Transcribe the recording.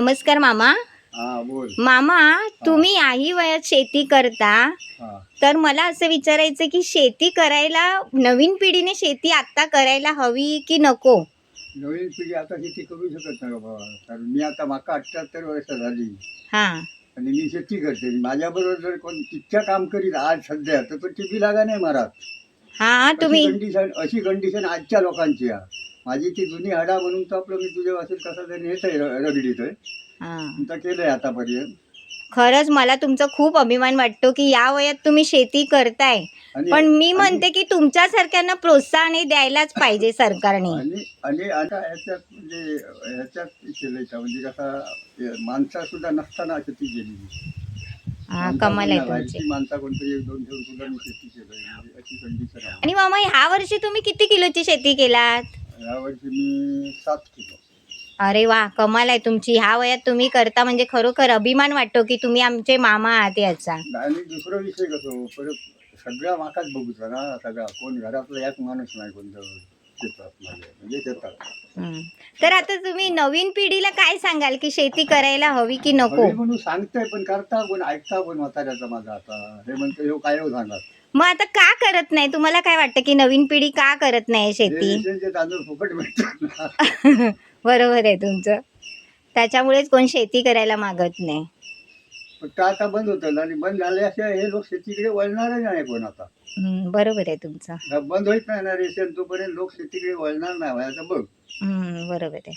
नमस्कार मामा. हा बोल. मामा, तुम्ही याही वयात शेती करता, हा तर मला असं विचारायचं की शेती करायला नवीन पिढीने शेती आता करायला हवी की नको? नवीन पिढी आता शेती करू शकत नाही बाबा, कारण मी आता माका 78 वर्ष झाली हा आणि मी शेती करते. माझ्याबरोबर जर कोण तितक्या काम करीत आज सध्या तर तो टिपी लागा नाही मारात. हा तुम्ही अशी कंडिशन आजच्या लोकांची आहे. माझी ती जुनी हाडा म्हणून तर आपलं मी तुझ्या असेल कसं तरी नेतोय रगडीतोय. हा तर केलंय आतापर्यंत. खरंच मला तुमचा खूप अभिमान वाटतो की या वयात तुम्ही शेती करताय. आणि पण मी म्हणते की तुमच्यासारख्यांना प्रोत्साहन हे द्यायलाच पाहिजे सरकारने. आणि आणि आता ह्याच्यात म्हणजे ह्याच्यात केलंय का म्हणजे कसा माणसा सुद्धा नसताना शेती केली. हा कमाल आहे तुमची. बाहेरची माणसा कोणतरी एक दोन ठेवून सुद्धा मी शेती केलंय, म्हणजे अशी कंडिशन आहे. आणि मामा ह्या वर्षी तुम्ही किती किलोची शेती केलात? यावर्षी मी 7 किलो. अरे वा, कमाल आहे तुमची. ह्या वयात तुम्ही करता म्हणजे खरोखर अभिमान वाटतो की तुम्ही आमचे मामा आहात याचा. आणि दुसरा विषय कसं परत सगळ्या माकाच बघूचा ना, सगळा कोण घरातला एक माणूस नाही कोणतं शेतात माझ्या म्हणजे शेतात. तर आता तुम्ही नवीन पिढीला काय सांगाल की शेती करायला हवी की नको? हवी म्हणून सांगताय पण करता कोण, ऐकता कोण म्हाताऱ्याचा माझा आता हे म्हणतो हे काय सांगा. मग आता का करत नाही? तुम्हाला काय वाटतं की नवीन पिढी का करत नाही शेती? रेशनचे तांदूळ फुकट भेटतात ना. बरोबर आहे तुमचं. त्याच्यामुळेच कोण शेती करायला मागत नाही. पण आता बंद होतं आणि बंद झाल्याशिवाय हे लोक शेतीकडे वळणारच नाही कोण आता. बरोबर आहे तुमचं. बंद होत नाही ना रेशन तोपर्यंत लोक शेतीकडे वळणार नाही व्हायचं बघ. बरोबर आहे.